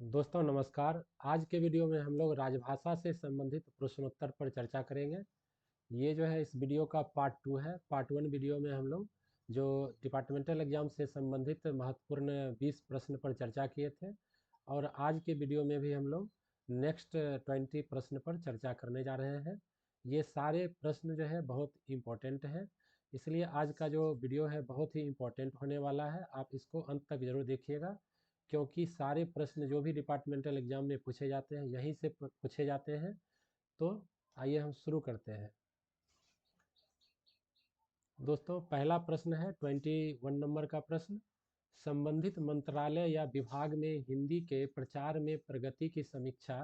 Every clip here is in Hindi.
दोस्तों नमस्कार। आज के वीडियो में हम लोग राजभाषा से संबंधित प्रश्नोत्तर पर चर्चा करेंगे। ये जो है इस वीडियो का पार्ट 2 है। पार्ट 1 वीडियो में हम लोग जो डिपार्टमेंटल एग्जाम से संबंधित महत्वपूर्ण 20 प्रश्न पर चर्चा किए थे और आज के वीडियो में भी हम लोग नेक्स्ट 20 प्रश्न पर चर्चा करने जा रहे हैं। ये सारे प्रश्न जो है बहुत इम्पोर्टेंट है, इसलिए आज का जो वीडियो है बहुत ही इम्पोर्टेंट होने वाला है। आप इसको अंत तक ज़रूर देखिएगा, क्योंकि सारे प्रश्न जो भी डिपार्टमेंटल एग्जाम में पूछे जाते हैं यहीं से पूछे जाते हैं। तो आइए हम शुरू करते हैं। दोस्तों पहला प्रश्न है 21 नंबर का प्रश्न। संबंधित मंत्रालय या विभाग में हिंदी के प्रचार में प्रगति की समीक्षा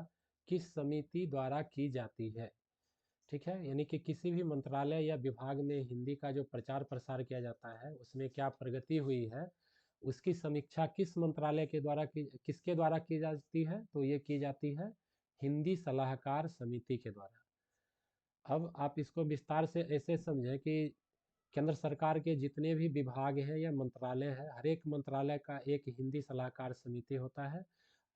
किस समिति द्वारा की जाती है? ठीक है, यानी कि किसी भी मंत्रालय या विभाग में हिंदी का जो प्रचार प्रसार किया जाता है उसमें क्या प्रगति हुई है, उसकी समीक्षा किस मंत्रालय के द्वारा किसके द्वारा की जाती है? तो ये की जाती है हिंदी सलाहकार समिति के द्वारा। अब आप इसको विस्तार से ऐसे समझें कि केंद्र सरकार के जितने भी विभाग हैं या मंत्रालय है, हर एक मंत्रालय का एक हिंदी सलाहकार समिति होता है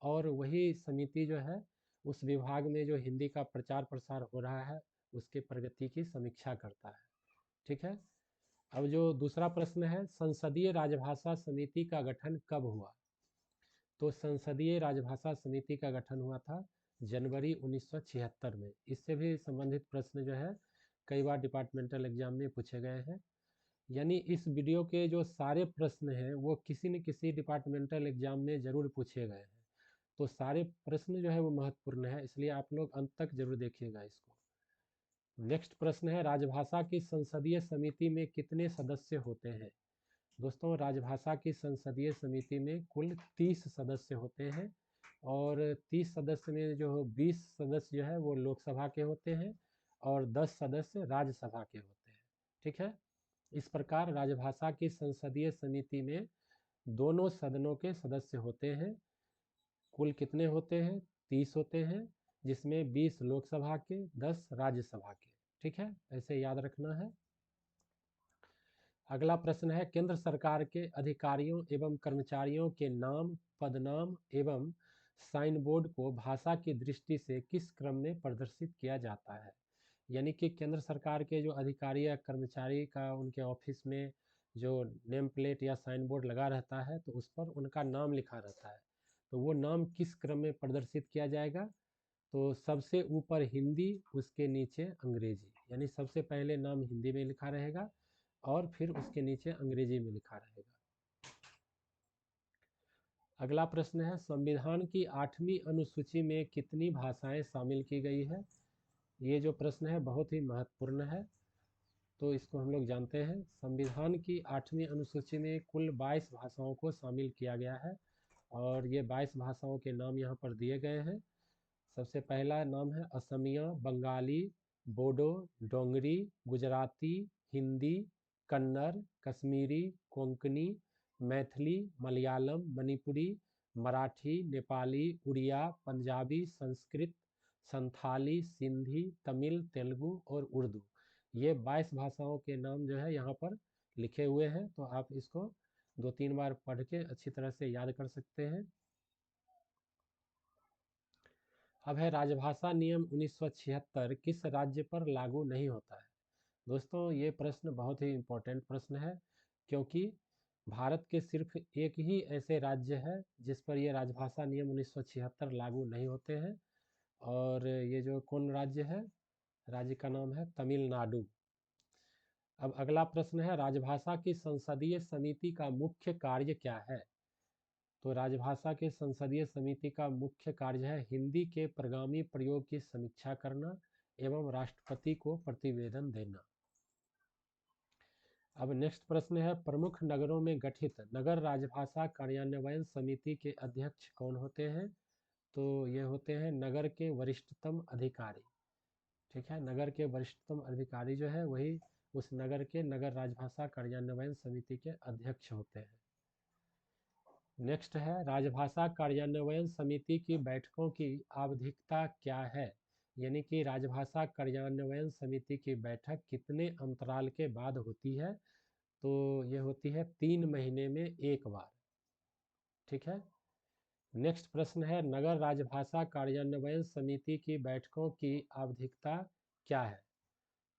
और वही समिति जो है उस विभाग में जो हिंदी का प्रचार प्रसार हो रहा है उसके प्रगति की समीक्षा करता है। ठीक है। अब जो दूसरा प्रश्न है, संसदीय राजभाषा समिति का गठन कब हुआ? तो संसदीय राजभाषा समिति का गठन हुआ था जनवरी 1976 में। इससे भी संबंधित प्रश्न जो है कई बार डिपार्टमेंटल एग्जाम में पूछे गए हैं। यानी इस वीडियो के जो सारे प्रश्न हैं वो किसी न किसी डिपार्टमेंटल एग्जाम में ज़रूर पूछे गए हैं। तो सारे प्रश्न जो है वो महत्वपूर्ण है, इसलिए आप लोग अंत तक जरूर देखिएगा इसको। नेक्स्ट प्रश्न है, राजभाषा की संसदीय समिति में कितने सदस्य होते हैं? दोस्तों राजभाषा की संसदीय समिति में कुल 30 सदस्य होते हैं और 30 सदस्य में जो 20 सदस्य जो है वो लोकसभा के होते हैं और 10 सदस्य राज्यसभा के होते हैं। ठीक है। इस प्रकार राजभाषा की संसदीय समिति में दोनों सदनों के सदस्य होते हैं। कुल कितने होते हैं? 30 होते हैं, जिसमें 20 लोकसभा के, 10 राज्यसभा के। ठीक है, ऐसे याद रखना है। अगला प्रश्न है, केंद्र सरकार के अधिकारियों एवं कर्मचारियों के नाम, पदनाम एवं साइन बोर्ड को भाषा की दृष्टि से किस क्रम में प्रदर्शित किया जाता है? यानी कि केंद्र सरकार के जो अधिकारी या कर्मचारी का उनके ऑफिस में जो नेम प्लेट या साइन बोर्ड लगा रहता है तो उस पर उनका नाम लिखा रहता है, तो वो नाम किस क्रम में प्रदर्शित किया जाएगा? तो सबसे ऊपर हिंदी, उसके नीचे अंग्रेजी, यानी सबसे पहले नाम हिंदी में लिखा रहेगा और फिर उसके नीचे अंग्रेजी में लिखा रहेगा। अगला प्रश्न है, संविधान की 8वीं अनुसूची में कितनी भाषाएं शामिल की गई है? ये जो प्रश्न है बहुत ही महत्वपूर्ण है, तो इसको हम लोग जानते हैं। संविधान की 8वीं अनुसूची में कुल 22 भाषाओं को शामिल किया गया है और ये 22 भाषाओं के नाम यहाँ पर दिए गए हैं। सबसे पहला नाम है असमिया, बंगाली, बोडो, डोंगरी, गुजराती, हिंदी, कन्नड़, कश्मीरी, कोंकणी, मैथिली, मलयालम, मणिपुरी, मराठी, नेपाली, उड़िया, पंजाबी, संस्कृत, संथाली, सिंधी, तमिल, तेलुगु और उर्दू। ये 22 भाषाओं के नाम जो है यहाँ पर लिखे हुए हैं, तो आप इसको 2-3 बार पढ़ के अच्छी तरह से याद कर सकते हैं। अब है, राजभाषा नियम 1976 किस राज्य पर लागू नहीं होता है? दोस्तों ये प्रश्न बहुत ही इम्पोर्टेंट प्रश्न है, क्योंकि भारत के सिर्फ एक ही ऐसे राज्य है जिस पर ये राजभाषा नियम 1976 लागू नहीं होते हैं, और ये जो कौन राज्य है? राज्य का नाम है तमिलनाडु। अब अगला प्रश्न है, राजभाषा की संसदीय समिति का मुख्य कार्य क्या है? तो राजभाषा के संसदीय समिति का मुख्य कार्य है हिंदी के प्रगामी प्रयोग की समीक्षा करना एवं राष्ट्रपति को प्रतिवेदन देना। अब नेक्स्ट प्रश्न है, प्रमुख नगरों में गठित नगर राजभाषा कार्यान्वयन समिति के अध्यक्ष कौन होते हैं? तो ये होते हैं नगर के वरिष्ठतम अधिकारी। ठीक है, नगर के वरिष्ठतम अधिकारी जो है वही उस नगर के नगर राजभाषा कार्यान्वयन समिति के अध्यक्ष होते हैं। नेक्स्ट है, राजभाषा कार्यान्वयन समिति की बैठकों की आवधिकता क्या है? यानी कि राजभाषा कार्यान्वयन समिति की बैठक कितने अंतराल के बाद होती है? तो ये होती है 3 महीने में एक बार। ठीक है। नेक्स्ट प्रश्न है, नगर राजभाषा कार्यान्वयन समिति की बैठकों की आवधिकता क्या है?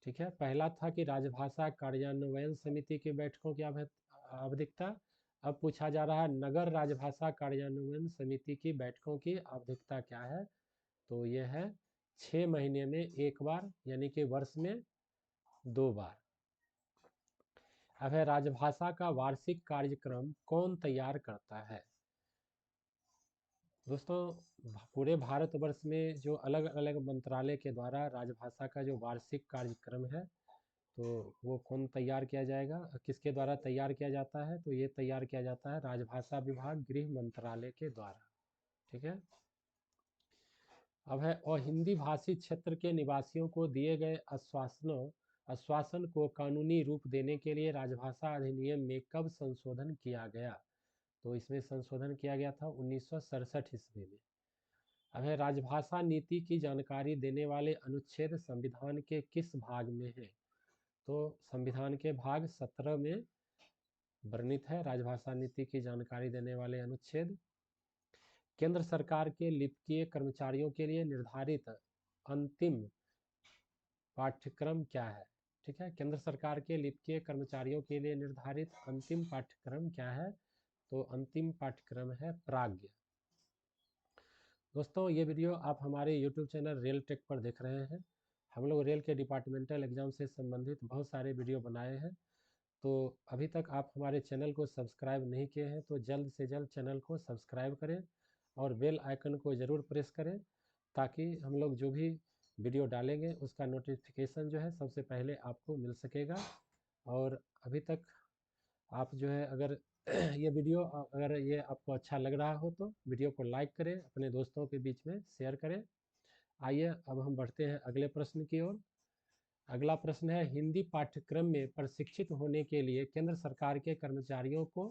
ठीक है, पहला था कि राजभाषा कार्यान्वयन समिति की बैठकों की आवधिकता। अब पूछा जा रहा है नगर राजभाषा कार्यान्वयन समिति की बैठकों की आवधिकता क्या है? तो यह है 6 महीने में एक बार, यानी कि वर्ष में 2 बार। अब है, राजभाषा का वार्षिक कार्यक्रम कौन तैयार करता है? दोस्तों, पूरे भारतवर्ष में जो अलग अलग मंत्रालय के द्वारा राजभाषा का जो वार्षिक कार्यक्रम है, तो वो कौन तैयार किया जाएगा, किसके द्वारा तैयार किया जाता है? तो ये तैयार किया जाता है राजभाषा विभाग, गृह मंत्रालय के द्वारा। ठीक है। अब है, और हिंदी भाषी क्षेत्र के निवासियों को दिए गए आश्वासन को कानूनी रूप देने के लिए राजभाषा अधिनियम में कब संशोधन किया गया? तो इसमें संशोधन किया गया था 1967 ईस्वी में। अब है, राजभाषा नीति की जानकारी देने वाले अनुच्छेद संविधान के किस भाग में है? तो संविधान के भाग 17 में वर्णित है राजभाषा नीति की जानकारी देने वाले अनुच्छेद। केंद्र सरकार के लिपिकीय कर्मचारियों के लिए निर्धारित अंतिम पाठ्यक्रम क्या है? ठीक है, केंद्र सरकार के लिपिकीय कर्मचारियों के लिए निर्धारित अंतिम पाठ्यक्रम क्या है? तो अंतिम पाठ्यक्रम है प्राज्ञ। दोस्तों, ये वीडियो आप हमारे YouTube चैनल रेल टेक पर देख रहे हैं। हम लोग रेल के डिपार्टमेंटल एग्जाम से संबंधित बहुत सारे वीडियो बनाए हैं। तो अभी तक आप हमारे चैनल को सब्सक्राइब नहीं किए हैं तो जल्द से जल्द चैनल को सब्सक्राइब करें और बेल आइकन को ज़रूर प्रेस करें, ताकि हम लोग जो भी वीडियो डालेंगे उसका नोटिफिकेशन जो है सबसे पहले आपको मिल सकेगा। और अभी तक आप जो है, अगर ये वीडियो अगर ये आपको अच्छा लग रहा हो तो वीडियो को लाइक करें, अपने दोस्तों के बीच में शेयर करें। आइए अब हम बढ़ते हैं अगले प्रश्न की ओर। अगला प्रश्न है, हिंदी पाठ्यक्रम में प्रशिक्षित होने के लिए केंद्र सरकार के कर्मचारियों को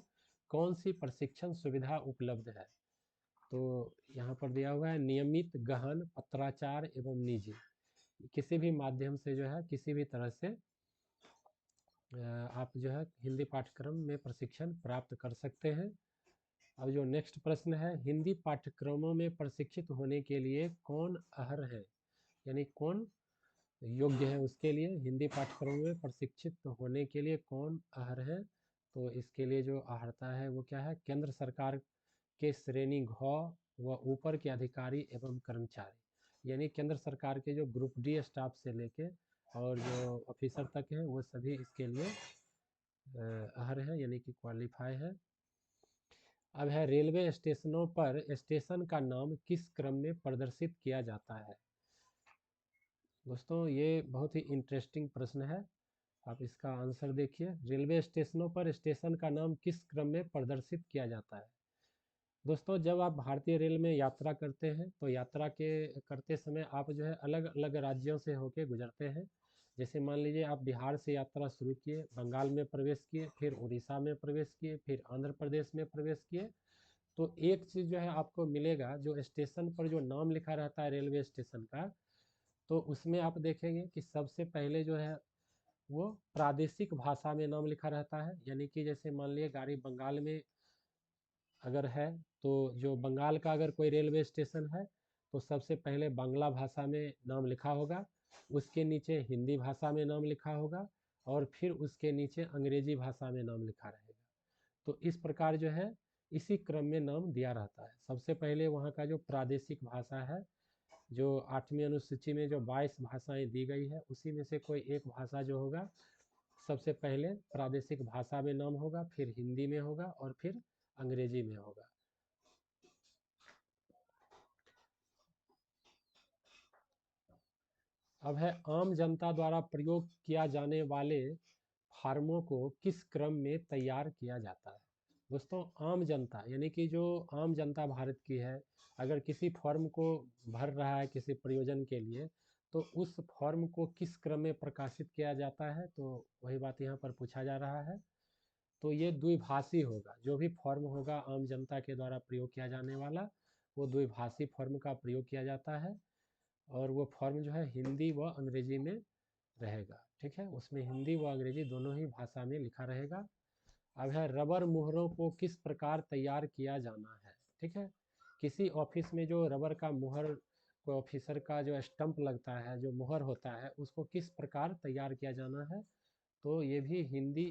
कौन सी प्रशिक्षण सुविधा उपलब्ध है? तो यहाँ पर दिया हुआ है, नियमित, गहन, पत्राचार एवं निजी। किसी भी माध्यम से जो है, किसी भी तरह से आप जो है हिंदी पाठ्यक्रम में प्रशिक्षण प्राप्त कर सकते हैं। अब जो नेक्स्ट प्रश्न है, हिंदी पाठ्यक्रमों में प्रशिक्षित होने के लिए कौन अर्ह है, यानी कौन योग्य है उसके लिए? हिंदी पाठ्यक्रम में प्रशिक्षित होने के लिए कौन अर्ह है? तो इसके लिए जो अर्हता है वो क्या है? केंद्र सरकार के श्रेणी घ व ऊपर के अधिकारी एवं कर्मचारी, यानी केंद्र सरकार के जो ग्रुप डी स्टाफ से लेके और जो ऑफिसर तक हैं वो सभी इसके लिए अर्ह है, यानी कि क्वालिफाई है। अब है, रेलवे स्टेशनों पर स्टेशन का नाम किस क्रम में प्रदर्शित किया जाता है? दोस्तों, ये बहुत ही इंटरेस्टिंग प्रश्न है, आप इसका आंसर देखिए। रेलवे स्टेशनों पर स्टेशन का नाम किस क्रम में प्रदर्शित किया जाता है? दोस्तों, जब आप भारतीय रेल में यात्रा करते हैं तो यात्रा के करते समय आप जो है अलग अलग राज्यों से होके गुजरते हैं। जैसे मान लीजिए आप बिहार से यात्रा शुरू किए, बंगाल में प्रवेश किए, फिर उड़ीसा में प्रवेश किए, फिर आंध्र प्रदेश में प्रवेश किए। तो एक चीज़ जो है आपको मिलेगा, जो स्टेशन पर जो नाम लिखा रहता है रेलवे स्टेशन का, तो उसमें आप देखेंगे कि सबसे पहले जो है वो प्रादेशिक भाषा में नाम लिखा रहता है। यानी कि जैसे मान लीजिए गाड़ी बंगाल में अगर है, तो जो बंगाल का अगर कोई रेलवे स्टेशन है तो सबसे पहले बांग्ला भाषा में नाम लिखा होगा, उसके नीचे हिंदी भाषा में नाम लिखा होगा और फिर उसके नीचे अंग्रेजी भाषा में नाम लिखा रहेगा। तो इस प्रकार जो है इसी क्रम में नाम दिया रहता है। सबसे पहले वहाँ का जो प्रादेशिक भाषा है, जो 8वीं अनुसूची में जो 22 भाषाएं दी गई है, उसी में से कोई एक भाषा जो होगा सबसे पहले प्रादेशिक भाषा में नाम होगा, फिर हिंदी में होगा और फिर अंग्रेजी में होगा। अब है, आम जनता द्वारा प्रयोग किया जाने वाले फार्मों को किस क्रम में तैयार किया जाता है? दोस्तों, आम जनता यानी कि जो आम जनता भारत की है, अगर किसी फॉर्म को भर रहा है किसी प्रयोजन के लिए, तो उस फॉर्म को किस क्रम में प्रकाशित किया जाता है? तो वही बात यहाँ पर पूछा जा रहा है। तो ये द्विभाषी होगा, जो भी फॉर्म होगा आम जनता के द्वारा प्रयोग किया जाने वाला, वो द्विभाषी फॉर्म का प्रयोग किया जाता है। और वो फॉर्म जो है हिंदी व अंग्रेजी में रहेगा। ठीक है, उसमें हिंदी व अंग्रेजी दोनों ही भाषा में लिखा रहेगा। अब है, रबर मुहरों को किस प्रकार तैयार किया जाना है? ठीक है, किसी ऑफिस में जो रबर का मुहर, कोई ऑफिसर का जो स्टंप लगता है, जो मुहर होता है, उसको किस प्रकार तैयार किया जाना है। तो ये भी हिंदी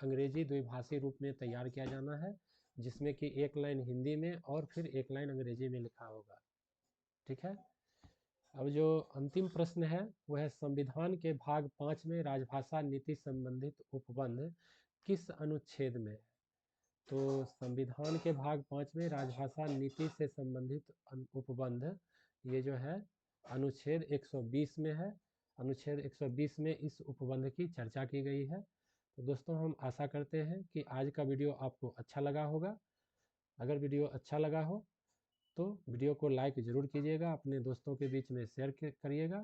अंग्रेजी द्विभाषी रूप में तैयार किया जाना है, जिसमें कि एक लाइन हिंदी में और फिर एक लाइन अंग्रेजी में लिखा होगा। ठीक है। अब जो अंतिम प्रश्न है वह है, संविधान के भाग 5 में राजभाषा नीति संबंधित उपबंध किस अनुच्छेद में है। तो संविधान के भाग 5 में राजभाषा नीति से संबंधित उपबंध, ये जो है अनुच्छेद 120 में है। अनुच्छेद 120 में इस उपबंध की चर्चा की गई है। तो दोस्तों, हम आशा करते हैं कि आज का वीडियो आपको अच्छा लगा होगा। अगर वीडियो अच्छा लगा हो तो वीडियो को लाइक ज़रूर कीजिएगा, अपने दोस्तों के बीच में शेयर करिएगा।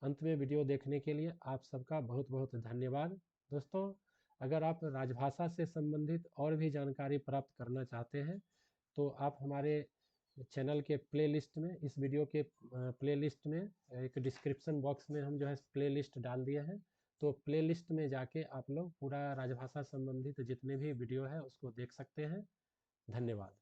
अंत में वीडियो देखने के लिए आप सबका बहुत बहुत धन्यवाद। दोस्तों, अगर आप राजभाषा से संबंधित और भी जानकारी प्राप्त करना चाहते हैं तो आप हमारे चैनल के प्लेलिस्ट में, इस वीडियो के प्लेलिस्ट में एक डिस्क्रिप्शन बॉक्स में हम जो है प्लेलिस्ट डाल दिए हैं। तो प्लेलिस्ट में जाके आप लोग पूरा राजभाषा संबंधित जितने भी वीडियो है उसको देख सकते हैं। धन्यवाद।